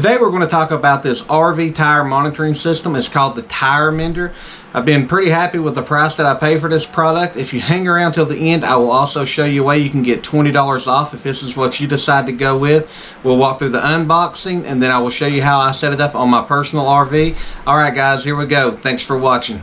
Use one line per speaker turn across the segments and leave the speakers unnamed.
Today we're going to talk about this RV tire monitoring system. It's called the TIREMINDER. I've been pretty happy with the price that I pay for this product. If you hang around till the end, I will also show you a way you can get $20 off if this is what you decide to go with. We'll walk through the unboxing and then I will show you how I set it up on my personal RV. Alright guys, here we go. Thanks for watching.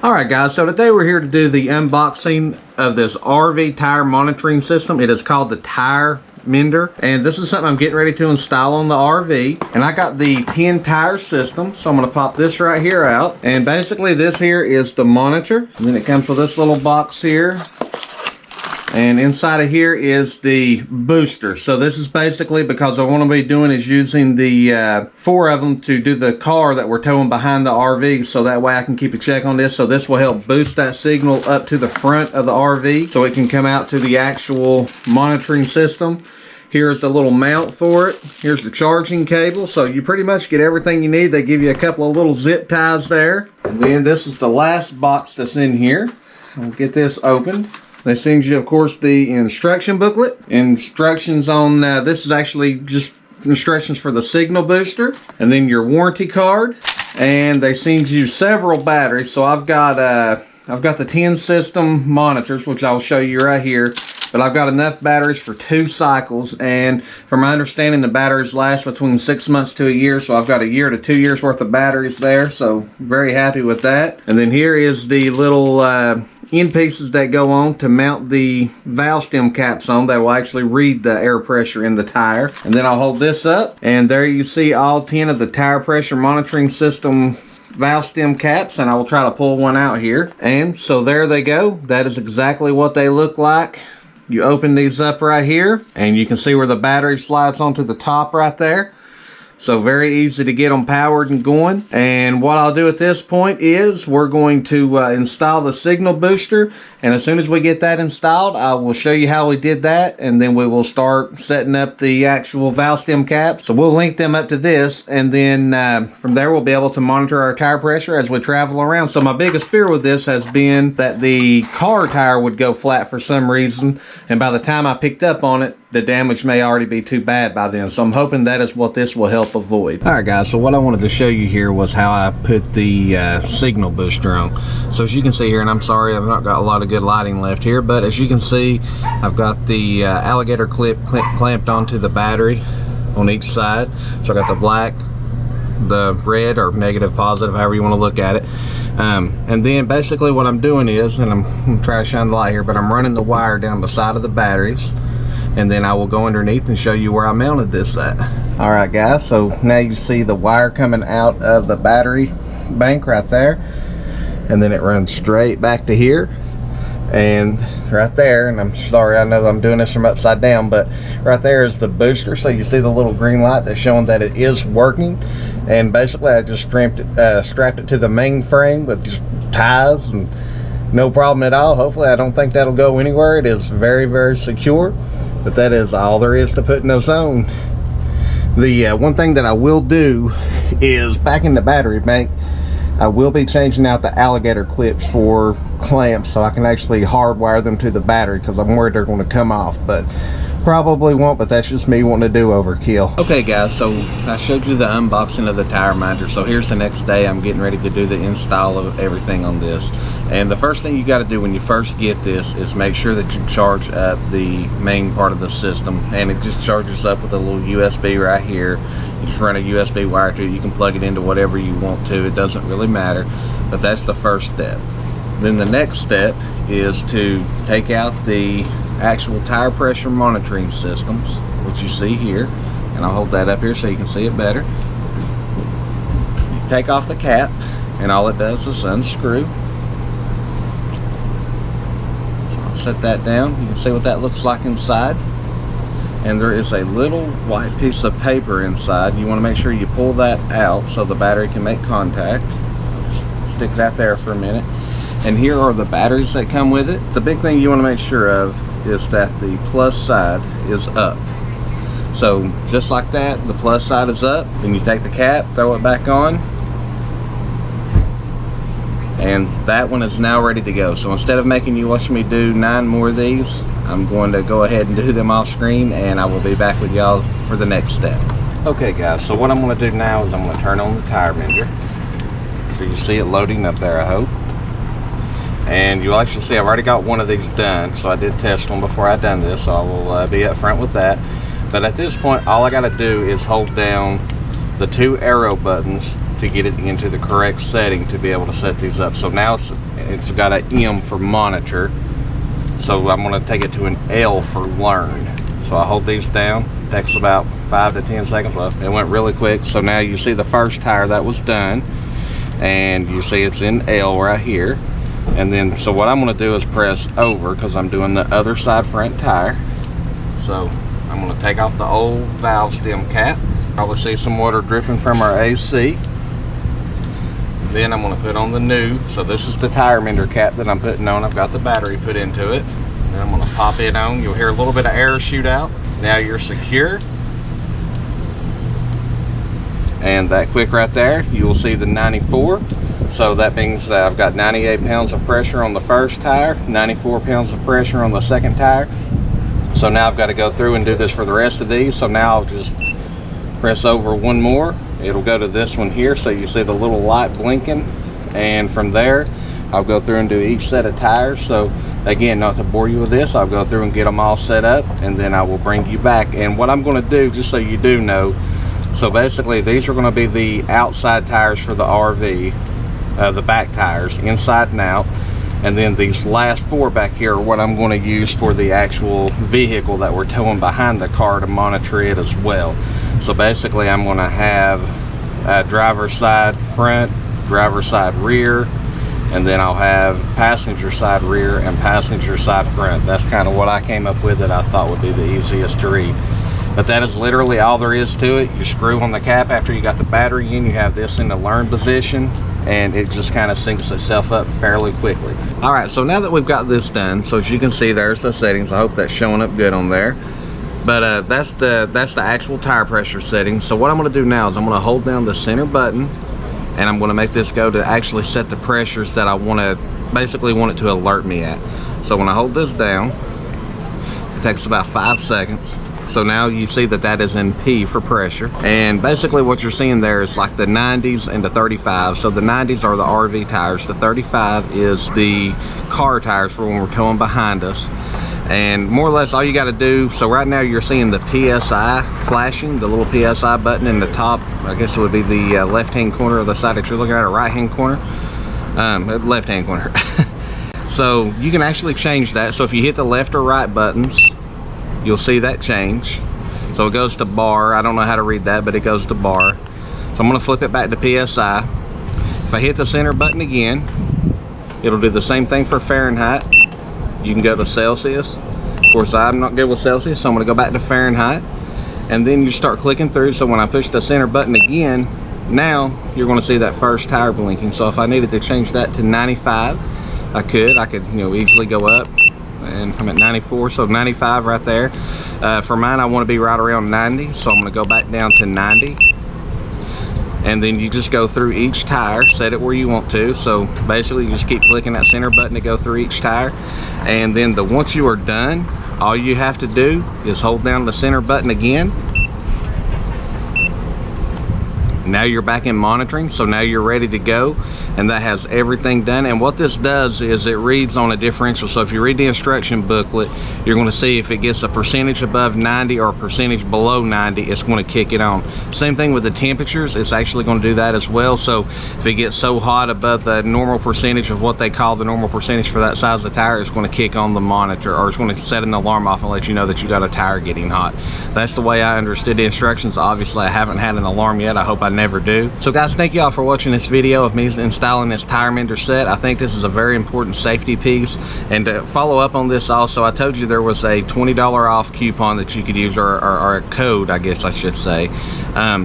Alright guys, so today we're here to do the unboxing of this RV tire monitoring system. It is called the TIREMINDER, and this is something I'm getting ready to install on the RV. And I got the 10 tire system, so I'm going to pop this right here out. And basically this here is the monitor, and then it comes with this little box here. And inside of here is the booster. So this is basically because what I want to be doing is using the 4 of them to do the car that we're towing behind the RV, so that way I can keep a check on this. So this will help boost that signal up to the front of the RV so it can come out to the actual monitoring system. Here's the little mount for it. Here's the charging cable. So you pretty much get everything you need. They give you a couple of little zip ties there. And then this is the last box that's in here. I'll get this opened. They send you, of course, the instruction booklet. Instructions on, this is actually just instructions for the signal booster. And then your warranty card. And they send you several batteries. So I've got the 10 system monitors, which I'll show you right here. But I've got enough batteries for 2 cycles. And from my understanding, the batteries last between 6 months to a year. So I've got a year to 2 years worth of batteries there. So very happy with that. And then here is the little end pieces that go on to mount the valve stem caps on. They will actually read the air pressure in the tire. And then I'll hold this up, and there you see all 10 of the tire pressure monitoring system valve stem caps, and I will try to pull one out here. And so there they go. That is exactly what they look like. You open these up right here, and you can see where the battery slides onto the top right there. So very easy to get them powered and going. And what I'll do at this point is we're going to install the signal booster. And as soon as we get that installed, I will show you how we did that. And then we will start setting up the actual valve stem caps. So we'll link them up to this. And then from there, we'll be able to monitor our tire pressure as we travel around. So my biggest fear with this has been that the car tire would go flat for some reason. And by the time I picked up on it, the damage may already be too bad by then. So I'm hoping that is what this will help avoid. Alright guys, so what I wanted to show you here was how I put the signal booster on. So as you can see here, and I'm sorry I've not got a lot of good lighting left here, but as you can see, I've got the alligator clip clamped onto the battery on each side. So I got the black, the red, or negative, positive, however you want to look at it. And then basically what I'm doing is, and I'm going to try to shine the light here, but I'm running the wire down the side of the batteries. And then I will go underneath and show you where I mounted this at. Alright guys, so now you see the wire coming out of the battery bank right there. And then it runs straight back to here. And right there, and I'm sorry, I know I'm doing this from upside down, but right there is the booster. So you see the little green light that's showing that it is working. And basically I just strapped it to the main frame with just ties, and no problem at all. Hopefully I don't think that'll go anywhere. It is very, very secure. But that is all there is to putting those on. The one thing that I will do is, back in the battery bank, I will be changing out the alligator clips for clamps, so I can actually hardwire them to the battery, because I'm worried they're going to come off. But probably won't, but that's just me wanting to do overkill. Okay guys, so I showed you the unboxing of the TIREMINDER. So here's the next day. I'm getting ready to do the install of everything on this. And the first thing you got to do when you first get this is make sure that you charge up the main part of the system. And it just charges up with a little USB right here. You just run a USB wire to it. You can plug it into whatever you want to. It doesn't really matter. But that's the first step. Then the next step is to take out the actual tire pressure monitoring systems, which you see here. And I'll hold that up here so you can see it better. You take off the cap, and all it does is unscrew. Set that down. You can see what that looks like inside. And there is a little white piece of paper inside. You want to make sure you pull that out so the battery can make contact. Just stick that there for a minute. And here are the batteries that come with it. The big thing you want to make sure of is that the plus side is up. So just like that, the plus side is up. Then you take the cap, throw it back on, and that one is now ready to go. So instead of making you watch me do 9 more of these, I'm going to go ahead and do them off screen, and I will be back with y'all for the next step. Okay guys, so what I'm going to do now is I'm going to turn on the tire mender. So you see it loading up there, I hope. And you'll actually see I've already got one of these done, so I did test one before I done this, so I will be up front with that. But at this point, all I got to do is hold down the 2 arrow buttons to get it into the correct setting to be able to set these up. So now it's got an M for monitor, so I'm going to take it to an L for learn. So I hold these down. It takes about 5 to 10 seconds. Well, it went really quick. So now you see the first tire that was done, and you see it's in L right here. And then, so what I'm going to do is press over, because I'm doing the other side front tire. So I'm going to take off the old valve stem cap. Probably see some water dripping from our AC. Then I'm going to put on the new, so this is the tire mender cap that I'm putting on. I've got the battery put into it. Then I'm going to pop it on. You'll hear a little bit of air shoot out. Now you're secure. And that quick right there, you will see the 94. So that means that I've got 98 pounds of pressure on the first tire, 94 pounds of pressure on the second tire. So now I've got to go through and do this for the rest of these. So now I'll just press over one more. It'll go to this one here, so you see the little light blinking, and from there I'll go through and do each set of tires. So again, not to bore you with this, I'll go through and get them all set up, and then I will bring you back. And what I'm going to do, just so you do know, so basically these are going to be the outside tires for the RV, the back tires, inside and out. And then these last 4 back here are what I'm going to use for the actual vehicle that we're towing behind the car to monitor it as well. So basically I'm going to have driver's side front, driver's side rear, and then I'll have passenger side rear and passenger side front. That's kind of what I came up with that I thought would be the easiest to read. But that is literally all there is to it. You screw on the cap after you got the battery in, you have this in the learn position, and it just kind of syncs itself up fairly quickly. All right, so now that we've got this done, so as you can see, there's the settings. I hope that's showing up good on there. But that's the actual tire pressure setting. So what I'm going to do now is I'm going to hold down the center button, and I'm going to make this go to actually set the pressures that I basically want it to alert me at. So when I hold this down, it takes about 5 seconds. So now you see that that is in P for pressure. And basically what you're seeing there is like the 90s and the 35s. So the 90s are the RV tires. The 35 is the car tires for when we're towing behind us. And more or less all you got to do, so right now you're seeing the PSI flashing, the little PSI button in the top, I guess it would be the left-hand corner of the side that you're looking at, or right-hand corner, left-hand corner. So you can actually change that. So if you hit the left or right buttons, you'll see that change. So it goes to bar. I don't know how to read that, but it goes to bar. So I'm going to flip it back to PSI. If I hit the center button again, it'll do the same thing for Fahrenheit. You can go to Celsius. Of course, I'm not good with Celsius, so I'm going to go back to Fahrenheit. And then you start clicking through. So when I push the center button again, now you're going to see that first tire blinking. So if I needed to change that to 95, I could, easily go up. And I'm at 94, so 95 right there. For mine, I want to be right around 90, so I'm going to go back down to 90. And then you just go through each tire, set it where you want to. So basically you just keep clicking that center button to go through each tire. And then once you are done, all you have to do is hold down the center button again. Now you're back in monitoring, so now you're ready to go, and that has everything done. And what this does is it reads on a differential. So if you read the instruction booklet, you're going to see if it gets a percentage above 90 or a percentage below 90, it's going to kick it on. Same thing with the temperatures, it's actually going to do that as well. So if it gets so hot above the normal percentage of what they call the normal percentage for that size of the tire, it's going to kick on the monitor, or it's going to set an alarm off and let you know that you got a tire getting hot. That's the way I understood the instructions. Obviously I haven't had an alarm yet. I hope I never do. So guys, thank you all for watching this video of me installing this tire mender set. I think this is a very important safety piece. And to follow up on this also, I told you there was a $20 off coupon that you could use, or a code, I guess I should say.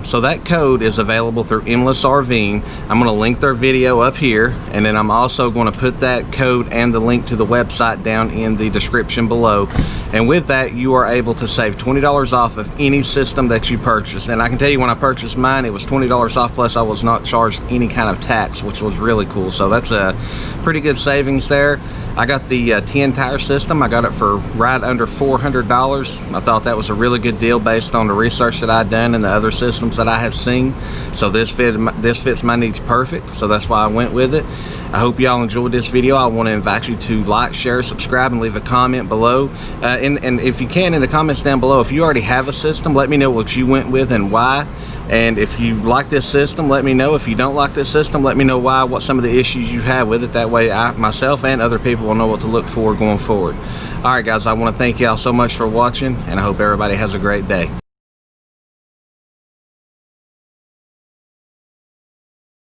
So that code is available through Endless RVing. I'm going to link their video up here, and then I'm also going to put that code and the link to the website down in the description below. And with that, you are able to save $20 off of any system that you purchase. And I can tell you, when I purchased mine, it was $20 $20 off, plus I was not charged any kind of tax, which was really cool. So that's a pretty good savings there. I got the 10 tire system. I got it for right under $400. I thought that was a really good deal based on the research that I'd done and the other systems that I have seen. So this fits my needs perfect, so that's why I went with it. I hope y'all enjoyed this video. I want to invite you to like, share, subscribe, and leave a comment below. And if you can, in the comments down below, if you already have a system, let me know what you went with and why. And if you like this system, let me know. If you don't like this system, let me know why, what some of the issues you have with it. That way I, myself, and other people will know what to look for going forward. All right, guys, I want to thank y'all so much for watching, and I hope everybody has a great day.